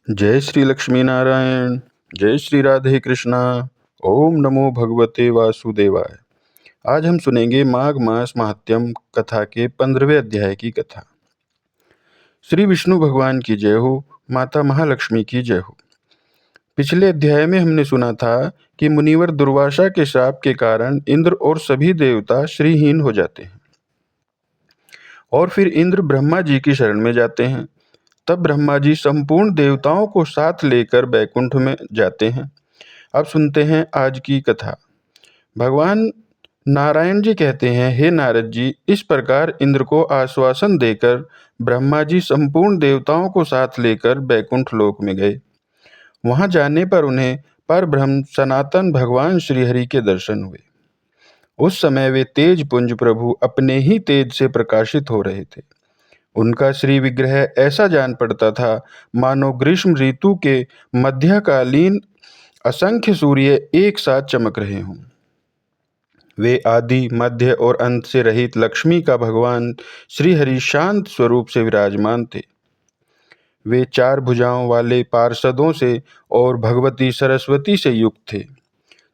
जय श्री लक्ष्मी नारायण। जय श्री राधे कृष्णा। ओम नमो भगवते वासुदेवाय। आज हम सुनेंगे माघ मास महात्म्यम कथा के 15वें अध्याय की कथा। श्री विष्णु भगवान की जय हो, माता महालक्ष्मी की जय हो। पिछले अध्याय में हमने सुना था कि मुनिवर दुर्वासा के शाप के कारण इंद्र और सभी देवता श्रीहीन हो जाते हैं और फिर इंद्र ब्रह्मा जी की शरण में जाते हैं। तब ब्रह्मा जी संपूर्ण देवताओं को साथ लेकर बैकुंठ में जाते हैं। अब सुनते हैं आज की कथा। भगवान नारायण जी कहते हैं, हे नारद जी, इस प्रकार इंद्र को आश्वासन देकर ब्रह्मा जी संपूर्ण देवताओं को साथ लेकर बैकुंठ लोक में गए। वहां जाने पर उन्हें परब्रह्म सनातन भगवान श्रीहरि के दर्शन हुए। उस समय वे तेज पुंज प्रभु अपने ही तेज से प्रकाशित हो रहे थे। उनका श्री विग्रह ऐसा जान पड़ता था मानो ग्रीष्म ऋतु के मध्यकालीन असंख्य सूर्य एक साथ चमक रहे हों। वे आदि मध्य और अंत से रहित लक्ष्मी का भगवान श्रीहरि शांत स्वरूप से विराजमान थे। वे 4 भुजाओं वाले पार्षदों से और भगवती सरस्वती से युक्त थे।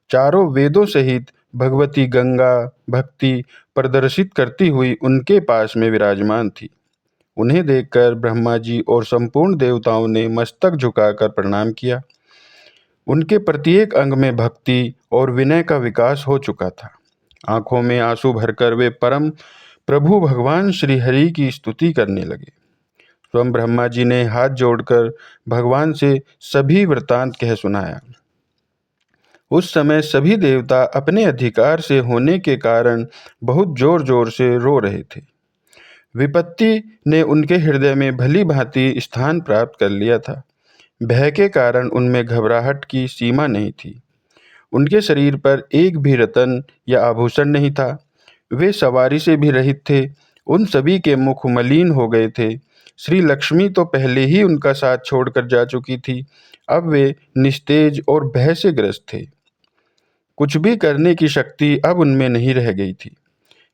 चारों वेदों सहित भगवती गंगा भक्ति प्रदर्शित करती हुई उनके पास में विराजमान थी। उन्हें देखकर ब्रह्मा जी और संपूर्ण देवताओं ने मस्तक झुकाकर प्रणाम किया। उनके प्रत्येक अंग में भक्ति और विनय का विकास हो चुका था। आंखों में आंसू भरकर वे परम प्रभु भगवान श्री हरि की स्तुति करने लगे। स्वयं ब्रह्मा जी ने हाथ जोड़कर भगवान से सभी वृत्तांत कह सुनाया। उस समय सभी देवता अपने अधिकार से होने के कारण बहुत जोर जोर से रो रहे थे। विपत्ति ने उनके हृदय में भली भांति स्थान प्राप्त कर लिया था। भय के कारण उनमें घबराहट की सीमा नहीं थी। उनके शरीर पर एक भी रत्न या आभूषण नहीं था। वे सवारी से भी रहित थे। उन सभी के मुख मलिन हो गए थे। श्री लक्ष्मी तो पहले ही उनका साथ छोड़कर जा चुकी थी। अब वे निस्तेज और भय से ग्रस्त थे। कुछ भी करने की शक्ति अब उनमें नहीं रह गई थी।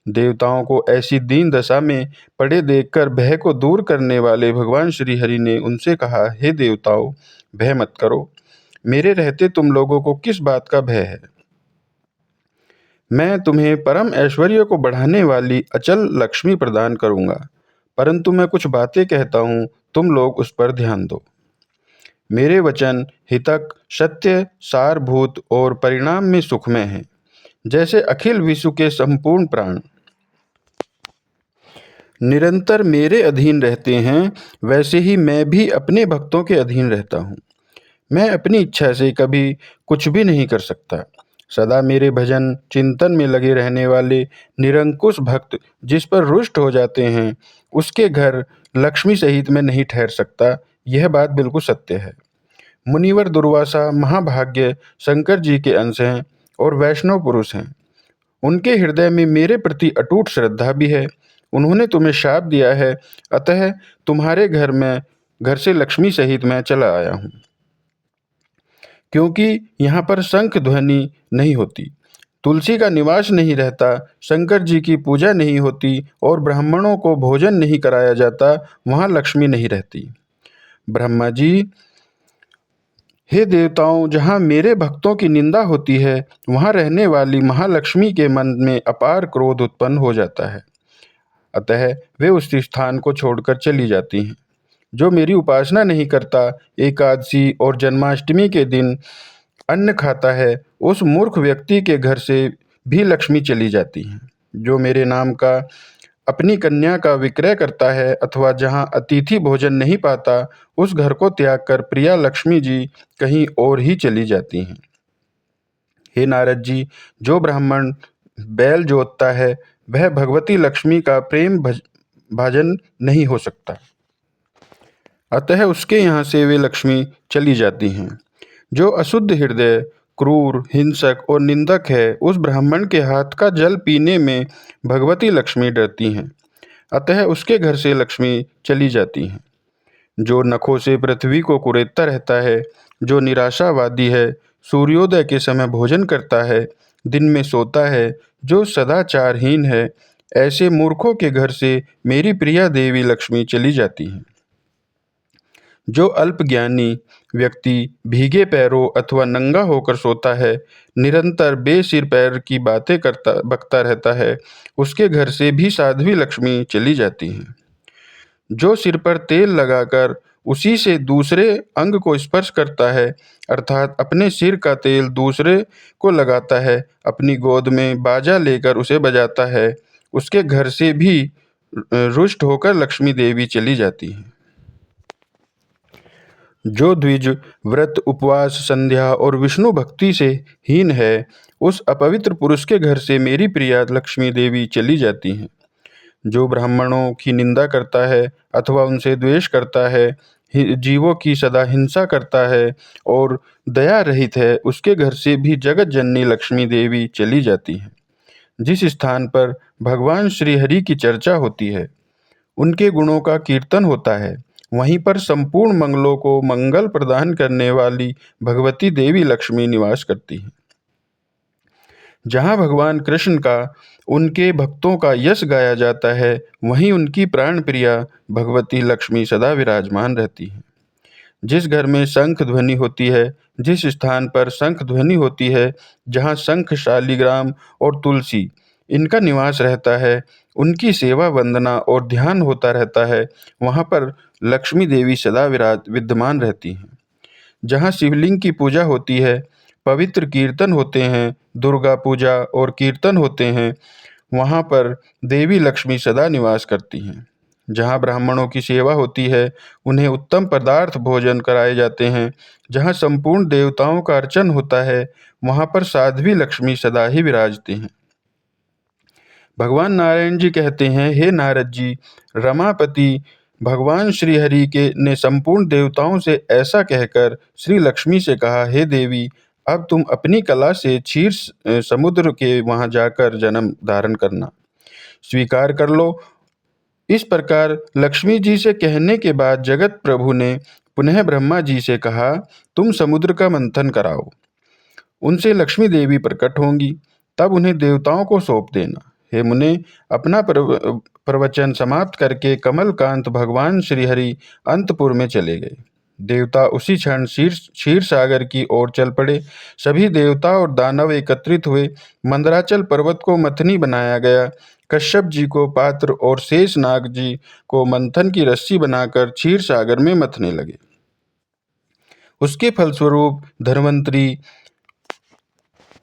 देवताओं को ऐसी दीन दशा में पड़े देखकर भय को दूर करने वाले भगवान श्री हरि ने उनसे कहा, हे देवताओं, भय मत करो। मेरे रहते तुम लोगों को किस बात का भय है? मैं तुम्हें परम ऐश्वर्य को बढ़ाने वाली अचल लक्ष्मी प्रदान करूंगा। परंतु मैं कुछ बातें कहता हूँ, तुम लोग उस पर ध्यान दो। मेरे वचन हितक, सत्य, सारभूत और परिणाम में सुखमय हैं। जैसे अखिल विश्व के संपूर्ण प्राण निरंतर मेरे अधीन रहते हैं, वैसे ही मैं भी अपने भक्तों के अधीन रहता हूँ। मैं अपनी इच्छा से कभी कुछ भी नहीं कर सकता। सदा मेरे भजन चिंतन में लगे रहने वाले निरंकुश भक्त जिस पर रुष्ट हो जाते हैं, उसके घर लक्ष्मी सहित मैं नहीं ठहर सकता। यह बात बिल्कुल सत्य है। मुनिवर दुर्वासा महाभाग्य शंकर जी के अंश हैं और वैष्णव पुरुष हैं। उनके हृदय में मेरे प्रति अटूट श्रद्धा भी है। उन्होंने तुम्हें शाप दिया है, अतः तुम्हारे घर से लक्ष्मी सहित मैं चला आया हूँ। क्योंकि यहाँ पर शंख ध्वनि नहीं होती, तुलसी का निवास नहीं रहता, शंकर जी की पूजा नहीं होती और ब्राह्मणों को भोजन नहीं कराया जाता, वहाँ लक्ष्मी नहीं रहती। ब्रह्मा जी, हे देवताओं, जहाँ मेरे भक्तों की निंदा होती है, वहाँ रहने वाली महालक्ष्मी के मन में अपार क्रोध उत्पन्न हो जाता है। अतः वे उस स्थान को छोड़कर चली जाती हैं। जो मेरी उपासना नहीं करता, एकादशी और जन्माष्टमी के दिन अन्न खाता है, उस मूर्ख व्यक्ति के घर से भी लक्ष्मी चली जाती हैं। जो मेरे नाम का अपनी कन्या का विक्रय करता है अथवा जहाँ अतिथि भोजन नहीं पाता, उस घर को त्याग कर प्रिया लक्ष्मी जी कहीं और ही चली जाती हैं। हे नारद जी, जो ब्राह्मण बैल जोतता है, वह भगवती लक्ष्मी का भाजन नहीं हो सकता। अतः उसके यहाँ से वे लक्ष्मी चली जाती हैं। जो अशुद्ध हृदय, क्रूर, हिंसक और निंदक है, उस ब्राह्मण के हाथ का जल पीने में भगवती लक्ष्मी डरती हैं। अतः उसके घर से लक्ष्मी चली जाती हैं। जो नखों से पृथ्वी को कुरेदता रहता है, जो निराशावादी है, सूर्योदय के समय भोजन करता है, दिन में सोता है, जो सदाचारहीन है, ऐसे मूर्खों के घर से मेरी प्रिया देवी लक्ष्मी चली जाती हैं। जो अल्पज्ञानी व्यक्ति भीगे पैरों अथवा नंगा होकर सोता है, निरंतर बेसिर पैर की बातें करता बकता रहता है, उसके घर से भी साध्वी लक्ष्मी चली जाती हैं। जो सिर पर तेल लगाकर उसी से दूसरे अंग को स्पर्श करता है, अर्थात अपने सिर का तेल दूसरे को लगाता है, अपनी गोद में बाजा लेकर उसे बजाता है, उसके घर से भी रुष्ट होकर लक्ष्मी देवी चली जाती हैं। जो द्विज व्रत उपवास संध्या और विष्णु भक्ति से हीन है, उस अपवित्र पुरुष के घर से मेरी प्रिया लक्ष्मी देवी चली जाती हैं। जो ब्राह्मणों की निंदा करता है अथवा उनसे द्वेष करता है, जीवों की सदा हिंसा करता है और दया रहित है, उसके घर से भी जगत जननी लक्ष्मी देवी चली जाती हैं। जिस स्थान पर भगवान श्री हरि की चर्चा होती है, उनके गुणों का कीर्तन होता है, वहीं पर संपूर्ण मंगलों को मंगल प्रदान करने वाली भगवती देवी लक्ष्मी निवास करती हैं। जहाँ भगवान कृष्ण का उनके भक्तों का यश गाया जाता है, वहीं उनकी प्राण प्रिया भगवती लक्ष्मी सदा विराजमान रहती हैं। जिस घर में शंख ध्वनि होती है, जिस स्थान पर शंख ध्वनि होती है, जहाँ शंख शालिग्राम और तुलसी इनका निवास रहता है, उनकी सेवा वंदना और ध्यान होता रहता है, वहाँ पर लक्ष्मी देवी सदा विद्यमान रहती हैं। जहाँ शिवलिंग की पूजा होती है, पवित्र कीर्तन होते हैं, दुर्गा पूजा और कीर्तन होते हैं, वहाँ पर देवी लक्ष्मी सदा निवास करती हैं। जहाँ ब्राह्मणों की सेवा होती है, उन्हें उत्तम पदार्थ भोजन कराए जाते हैं, जहाँ संपूर्ण देवताओं का अर्चन होता है, वहाँ पर साध्वी लक्ष्मी सदा ही विराजती हैं। भगवान नारायण जी कहते हैं, हे नारद जी, रमापति भगवान श्री हरि के ने संपूर्ण देवताओं से ऐसा कहकर श्री लक्ष्मी से कहा, हे देवी, अब तुम अपनी कला से क्षीर समुद्र के वहां जाकर जन्म धारण करना स्वीकार कर लो। इस प्रकार लक्ष्मी जी से कहने के बाद जगत प्रभु ने पुनः ब्रह्मा जी से कहा, तुम समुद्र का मंथन कराओ। उनसे लक्ष्मी देवी प्रकट होंगी, तब उन्हें देवताओं को सौंप देना। हे मुने, अपना प्रवचन समाप्त करके कमलकांत भगवान श्रीहरि अंतपुर में चले गए। देवता उसी क्षण क्षीर सागर की ओर चल पड़े। सभी देवता और दानव एकत्रित हुए। मंदराचल पर्वत को मथनी बनाया गया। कश्यप जी को पात्र और शेष नाग जी को मंथन की रस्सी बनाकर क्षीर सागर में मथने लगे। उसके फलस्वरूप धन्वंतरी,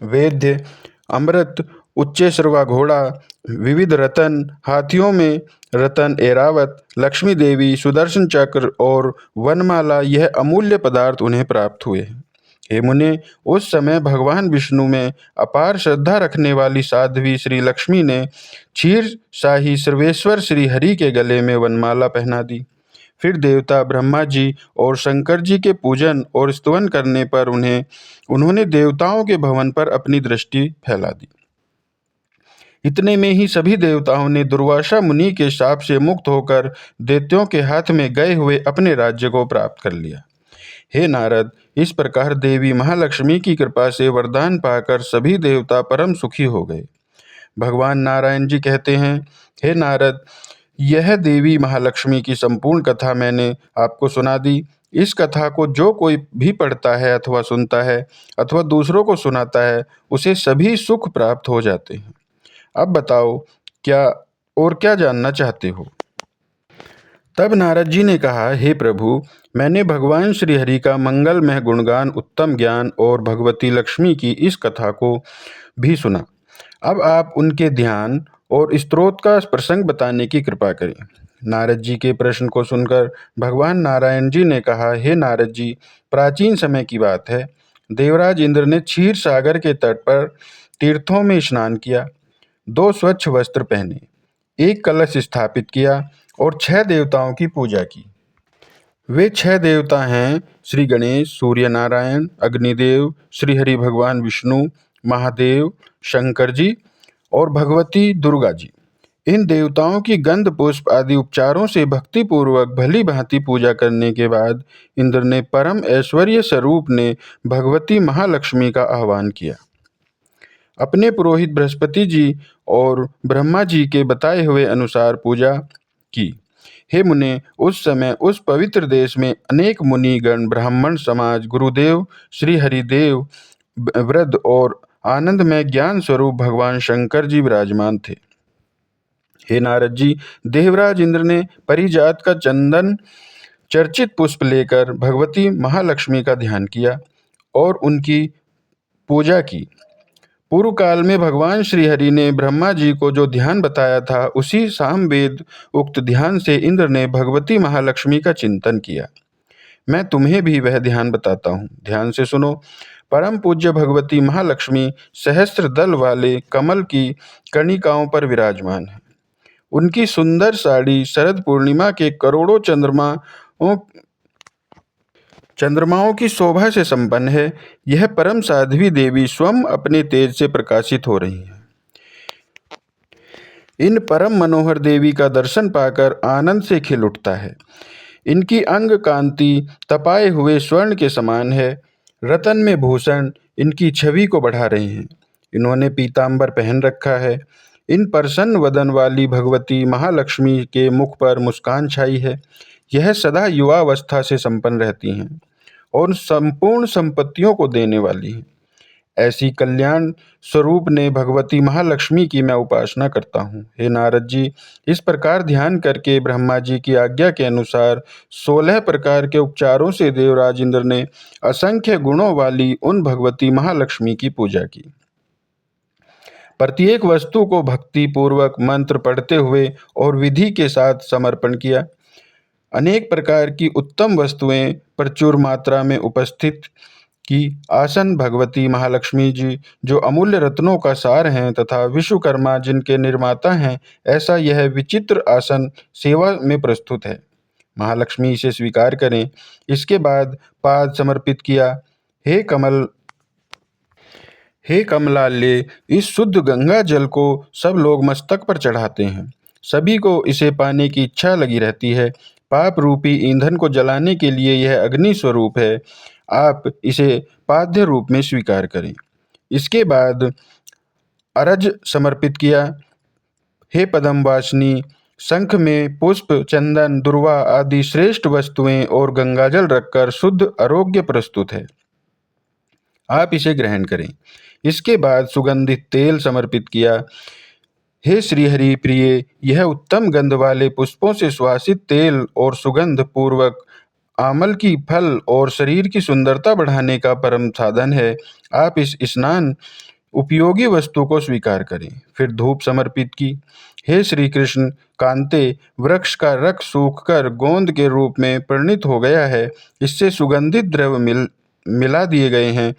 वेद्य, अमृत, उच्चैश्रवा घोड़ा, विविध रतन, हाथियों में रतन ऐरावत, लक्ष्मी देवी, सुदर्शन चक्र और वनमाला, यह अमूल्य पदार्थ उन्हें प्राप्त हुए। हे मुने, उस समय भगवान विष्णु में अपार श्रद्धा रखने वाली साध्वी श्री लक्ष्मी ने क्षीर शाही सर्वेश्वर श्री हरि के गले में वनमाला पहना दी। फिर देवता ब्रह्मा जी और शंकर जी के पूजन और स्तवन करने पर उन्होंने देवताओं के भवन पर अपनी दृष्टि फैला दी। इतने में ही सभी देवताओं ने दुर्वासा मुनि के शाप से मुक्त होकर दैत्यों के हाथ में गए हुए अपने राज्य को प्राप्त कर लिया। हे नारद, इस प्रकार देवी महालक्ष्मी की कृपा से वरदान पाकर सभी देवता परम सुखी हो गए। भगवान नारायण जी कहते हैं, हे नारद, यह देवी महालक्ष्मी की संपूर्ण कथा मैंने आपको सुना दी। इस कथा को जो कोई भी पढ़ता है अथवा सुनता है अथवा दूसरों को सुनाता है, उसे सभी सुख प्राप्त हो जाते हैं। अब बताओ, क्या जानना चाहते हो? तब नारद जी ने कहा, हे प्रभु, मैंने भगवान श्री हरि का मंगलमय गुणगान, उत्तम ज्ञान और भगवती लक्ष्मी की इस कथा को भी सुना। अब आप उनके ध्यान और स्त्रोत का प्रसंग बताने की कृपा करें। नारद जी के प्रश्न को सुनकर भगवान नारायण जी ने कहा, हे नारद जी, प्राचीन समय की बात है। देवराज इंद्र ने क्षीर सागर के तट पर तीर्थों में स्नान किया, 2 स्वच्छ वस्त्र पहने, एक कलश स्थापित किया और 6 देवताओं की पूजा की। वे 6 देवता हैं श्री गणेश, सूर्य नारायण, अग्निदेव, श्री हरि भगवान विष्णु, महादेव, शंकर जी और भगवती दुर्गा जी। इन देवताओं की गंध पुष्प आदि उपचारों से भक्तिपूर्वक भली भांति पूजा करने के बाद इंद्र ने परम ऐश्वर्य स्वरूप ने भगवती महालक्ष्मी का आह्वान किया। अपने पुरोहित बृहस्पति जी और ब्रह्मा जी के बताए हुए अनुसार पूजा की। हे मुने, उस समय उस पवित्र देश में अनेक मुनिगण, ब्राह्मण समाज, गुरुदेव श्री हरिदेव, वृद्ध और आनंद में ज्ञान स्वरूप भगवान शंकर जी विराजमान थे। हे नारद जी, देवराज इंद्र ने परिजात का चंदन चर्चित पुष्प लेकर भगवती महालक्ष्मी का ध्यान किया और उनकी पूजा की। पूर्व काल में भगवान श्री हरि ने ब्रह्मा जी को जो ध्यान बताया था, उसी सामवेद उक्त ध्यान से इंद्र ने भगवती महालक्ष्मी का चिंतन किया। मैं तुम्हें भी वह ध्यान बताता हूँ, ध्यान से सुनो। परम पूज्य भगवती महालक्ष्मी सहस्त्र दल वाले कमल की कणिकाओं पर विराजमान है। उनकी सुंदर साड़ी शरद पूर्णिमा के करोड़ों चंद्रमाओं की शोभा से संपन्न है। यह परम साध्वी देवी स्वयं अपने तेज से प्रकाशित हो रही है। इन परम मनोहर देवी का दर्शन पाकर आनंद से खिल उठता है। इनकी अंग कांति तपाए हुए स्वर्ण के समान है। रतन में भूषण इनकी छवि को बढ़ा रहे हैं। इन्होंने पीतांबर पहन रखा है। इन प्रसन्न वदन वाली भगवती महालक्ष्मी के मुख पर मुस्कान छाई है। यह सदा युवावस्था से संपन्न रहती हैं और संपूर्ण संपत्तियों को देने वाली हैं। ऐसी कल्याण स्वरूप ने भगवती महालक्ष्मी की मैं उपासना करता हूँ। हे नारद जी, इस प्रकार ध्यान करके ब्रह्मा जी की आज्ञा के अनुसार 16 प्रकार के उपचारों से देवराज इंद्र ने असंख्य गुणों वाली उन भगवती महालक्ष्मी की पूजा की। प्रत्येक वस्तु को भक्ति पूर्वक मंत्र पढ़ते हुए और विधि के साथ समर्पण किया। अनेक प्रकार की उत्तम वस्तुएं प्रचुर मात्रा में उपस्थित की। आसन भगवती महालक्ष्मी जी जो अमूल्य रत्नों का सार हैं तथा विश्वकर्मा जिनके निर्माता हैं, ऐसा यह विचित्र आसन सेवा में प्रस्तुत है। महालक्ष्मी इसे स्वीकार करें। इसके बाद पाद समर्पित किया। हे कमलाल्य, इस शुद्ध गंगा जल को सब लोग मस्तक पर चढ़ाते हैं। सभी को इसे पाने की इच्छा लगी रहती है। पाप रूपी ईंधन को जलाने के लिए यह अग्नि स्वरूप है। आप इसे पाद्य रूप में स्वीकार करें। इसके बाद अर्घ्य समर्पित किया। हे पद्मवासिनी, शंख में पुष्प, चंदन, दुर्वा आदि श्रेष्ठ वस्तुएं और गंगाजल रखकर शुद्ध आरोग्य प्रस्तुत है। आप इसे ग्रहण करें। इसके बाद सुगंधित तेल समर्पित किया। हे श्रीहरि प्रिय, यह उत्तम गंध वाले पुष्पों से सुवासित तेल और सुगंध पूर्वक आमल की फल और शरीर की सुंदरता बढ़ाने का परम साधन है। आप इस स्नान उपयोगी वस्तु को स्वीकार करें। फिर धूप समर्पित की। हे श्री कृष्ण कांते, वृक्ष का रख सूखकर गोंद के रूप में परिणित हो गया है। इससे सुगंधित द्रव्य मिला दिए गए हैं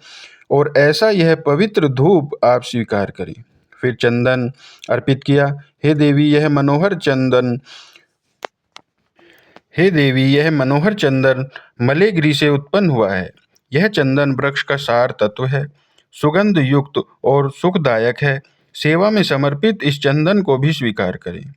और ऐसा यह पवित्र धूप आप स्वीकार करें। फिर चंदन अर्पित किया। हे देवी, यह मनोहर चंदन मलेगिरी से उत्पन्न हुआ है। यह चंदन वृक्ष का सार तत्व है, सुगंध युक्त और सुखदायक है। सेवा में समर्पित इस चंदन को भी स्वीकार करें।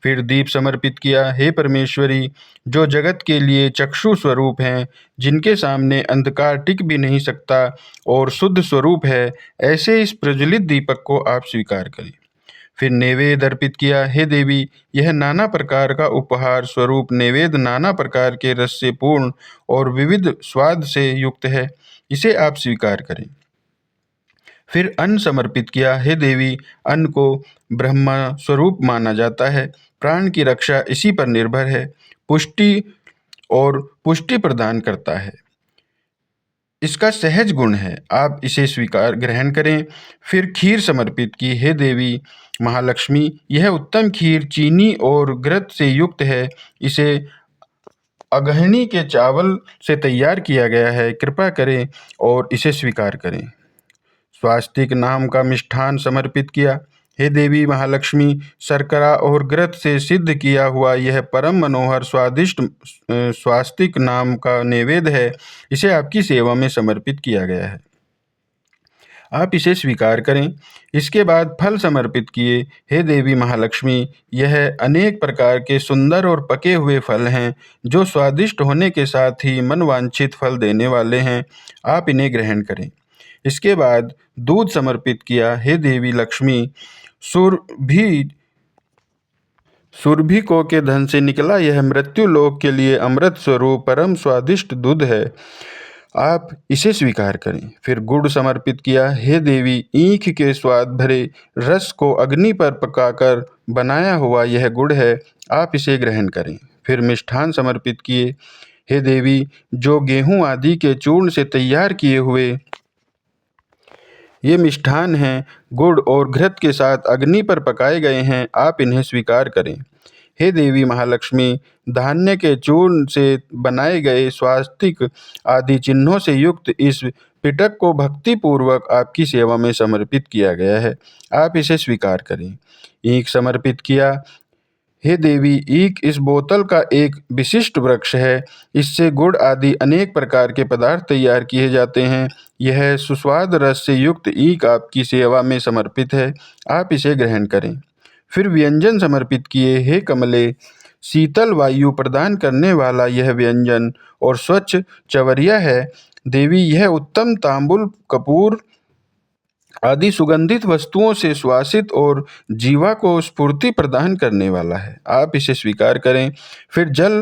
फिर दीप समर्पित किया। हे परमेश्वरी, जो जगत के लिए चक्षु स्वरूप हैं, जिनके सामने अंधकार टिक भी नहीं सकता और शुद्ध स्वरूप है, ऐसे इस प्रज्वलित दीपक को आप स्वीकार करें। फिर नैवेद्य अर्पित किया। हे देवी, यह नाना प्रकार का उपहार स्वरूप नैवेद्य नाना प्रकार के रस से पूर्ण और विविध स्वाद से युक्त है। इसे आप स्वीकार करें। फिर अन्न समर्पित किया। हे देवी, अन्न को ब्रह्मा स्वरूप माना जाता है। प्राण की रक्षा इसी पर निर्भर है। पुष्टि प्रदान करता है। इसका सहज गुण है। आप इसे स्वीकार ग्रहण करें। फिर खीर समर्पित की। हे देवी महालक्ष्मी, यह उत्तम खीर चीनी और घृत से युक्त है। इसे अगहनी के चावल से तैयार किया गया है। कृपा करें और इसे स्वीकार करें। स्वास्तिक नाम का मिष्ठान समर्पित किया। हे देवी महालक्ष्मी, शर्करा और घृत से सिद्ध किया हुआ यह परम मनोहर स्वादिष्ट स्वास्तिक नाम का नैवेद्य है। इसे आपकी सेवा में समर्पित किया गया है। आप इसे स्वीकार करें। इसके बाद फल समर्पित किए। हे देवी महालक्ष्मी, यह अनेक प्रकार के सुंदर और पके हुए फल हैं, जो स्वादिष्ट होने के साथ ही मनवांछित फल देने वाले हैं। आप इन्हें ग्रहण करें। इसके बाद दूध समर्पित किया। हे देवी लक्ष्मी, सुरभिकों के धन से निकला यह मृत्यु लोक के लिए अमृत स्वरूप परम स्वादिष्ट दूध है, आप इसे स्वीकार करें। फिर गुड़ समर्पित किया, हे देवी, ईख के स्वाद भरे रस को अग्नि पर पकाकर बनाया हुआ यह गुड़ है, आप इसे ग्रहण करें। फिर मिष्ठान समर्पित किए, हे देवी, जो गेहूं आदि के चूर्ण से तैयार किए हुए ये मिष्ठान हैं, गुड़ और घृत के साथ अग्नि पर पकाए गए हैं, आप इन्हें स्वीकार करें। हे देवी महालक्ष्मी, धान्य के चूर्ण से बनाए गए स्वास्तिक आदि चिन्हों से युक्त इस पिटक को भक्ति पूर्वक आपकी सेवा में समर्पित किया गया है, आप इसे स्वीकार करें। ईख समर्पित किया, हे देवी, ईख इस बोतल का एक विशिष्ट वृक्ष है, इससे गुड़ आदि अनेक प्रकार के पदार्थ तैयार किए जाते हैं। यह सुस्वाद रस से युक्त ईख आपकी सेवा में समर्पित है, आप इसे ग्रहण करें। फिर व्यंजन समर्पित किए, हे कमले, शीतल वायु प्रदान करने वाला यह व्यंजन और स्वच्छ चवरिया है। देवी, यह उत्तम तांबुल, कपूर आदि सुगंधित वस्तुओं से सुवासित और जीवा को स्फूर्ति प्रदान करने वाला है, आप इसे स्वीकार करें। फिर जल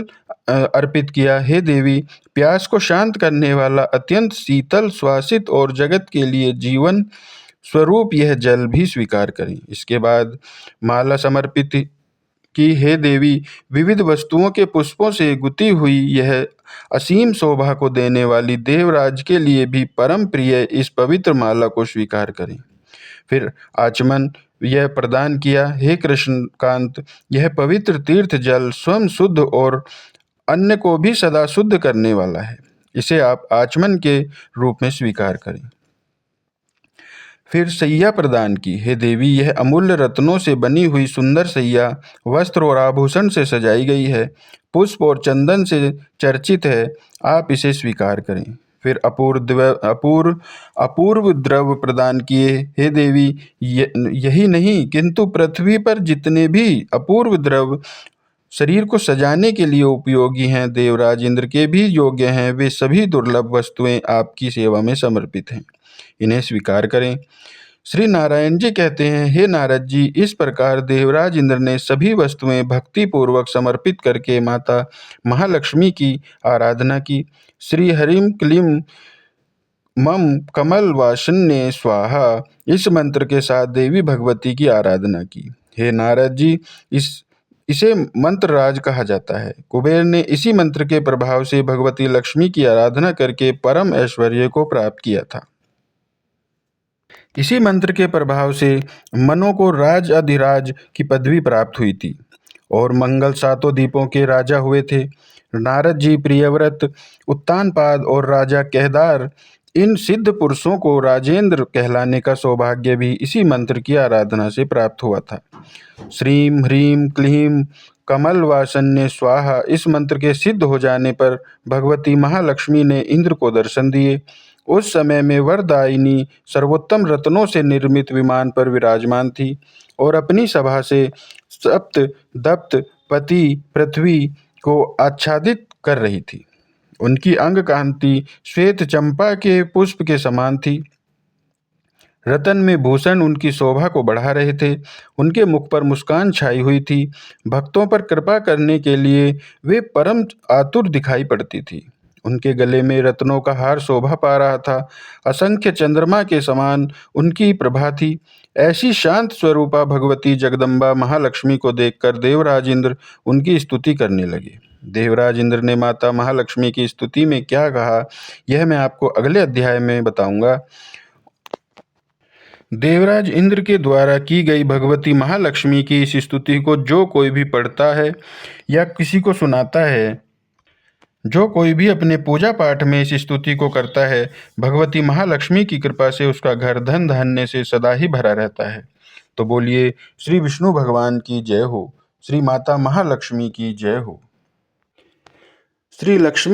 अर्पित किया, हे देवी, प्यास को शांत करने वाला अत्यंत शीतल, स्वासित और जगत के लिए जीवन स्वरूप यह जल भी स्वीकार करें। इसके बाद माला समर्पित की, हे देवी, विविध वस्तुओं के पुष्पों से गुथी हुई यह असीम शोभा को देने वाली देवराज के लिए भी परम प्रिय इस पवित्र माला को स्वीकार करें। फिर आचमन यह प्रदान किया, हे कृष्णकांत, यह पवित्र तीर्थ जल स्वयं शुद्ध और अन्य को भी सदा शुद्ध करने वाला है, इसे आप आचमन के रूप में स्वीकार करें। फिर सैया प्रदान की, हे देवी, यह अमूल्य रत्नों से बनी हुई सुंदर सैया वस्त्र और आभूषण से सजाई गई है, पुष्प और चंदन से चर्चित है, आप इसे स्वीकार करें। फिर अपूर्व द्रव्य प्रदान किए, हे देवी, यही नहीं किंतु पृथ्वी पर जितने भी अपूर्व द्रव्य शरीर को सजाने के लिए उपयोगी हैं, देवराज इंद्र के भी योग्य हैं, वे सभी दुर्लभ वस्तुएं आपकी सेवा में समर्पित हैं, इन्हें स्वीकार करें। श्री नारायण जी कहते हैं, हे नारद जी, इस प्रकार देवराज इंद्र ने सभी वस्तुएं भक्ति पूर्वक समर्पित करके माता महालक्ष्मी की आराधना की। श्री हरिम क्लीम मम कमल वासन्ये स्वाहा, इस मंत्र के साथ देवी भगवती की आराधना की। हे नारद जी, इसे मंत्र राज कहा जाता है। कुबेर ने इसी मंत्र के प्रभाव से भगवती लक्ष्मी की आराधना करके परम ऐश्वर्य को प्राप्त किया था। इसी मंत्र के प्रभाव से मनु को राज अधिराज की पदवी प्राप्त हुई थी और मंगल सातों द्वीपों के राजा हुए थे। नारद जी, प्रियव्रत, उत्तानपाद और राजा केदार, इन सिद्ध पुरुषों को राजेंद्र कहलाने का सौभाग्य भी इसी मंत्र की आराधना से प्राप्त हुआ था। श्रीम ह्रीम क्लीम कमल वासन्य स्वाहा, इस मंत्र के सिद्ध हो जाने पर भगवती महालक्ष्मी ने इंद्र को दर्शन दिए। उस समय में वरदायिनी सर्वोत्तम रत्नों से निर्मित विमान पर विराजमान थी और अपनी सभा से सप्त दप्त पति पृथ्वी को आच्छादित कर रही थी। उनकी अंग कांति श्वेत चंपा के पुष्प के समान थी। रतन में भूषण उनकी शोभा को बढ़ा रहे थे। उनके मुख पर मुस्कान छाई हुई थी। भक्तों पर कृपा करने के लिए वे परम आतुर दिखाई पड़ती थी। उनके गले में रत्नों का हार शोभा पा रहा था। असंख्य चंद्रमा के समान उनकी प्रभा थी। ऐसी शांत स्वरूपा भगवती जगदम्बा महालक्ष्मी को देखकर देवराज इंद्र उनकी स्तुति करने लगे। देवराज इंद्र ने माता महालक्ष्मी की स्तुति में क्या कहा, यह मैं आपको अगले अध्याय में बताऊंगा। देवराज इंद्र के द्वारा की गई भगवती महालक्ष्मी की इस स्तुति को जो कोई भी पढ़ता है या किसी को सुनाता है, जो कोई भी अपने पूजा पाठ में इस स्तुति को करता है, भगवती महालक्ष्मी की कृपा से उसका घर धन धान्य से सदा ही भरा रहता है। तो बोलिए श्री विष्णु भगवान की जय हो, श्री माता महालक्ष्मी की जय हो। श्री लक्ष्मी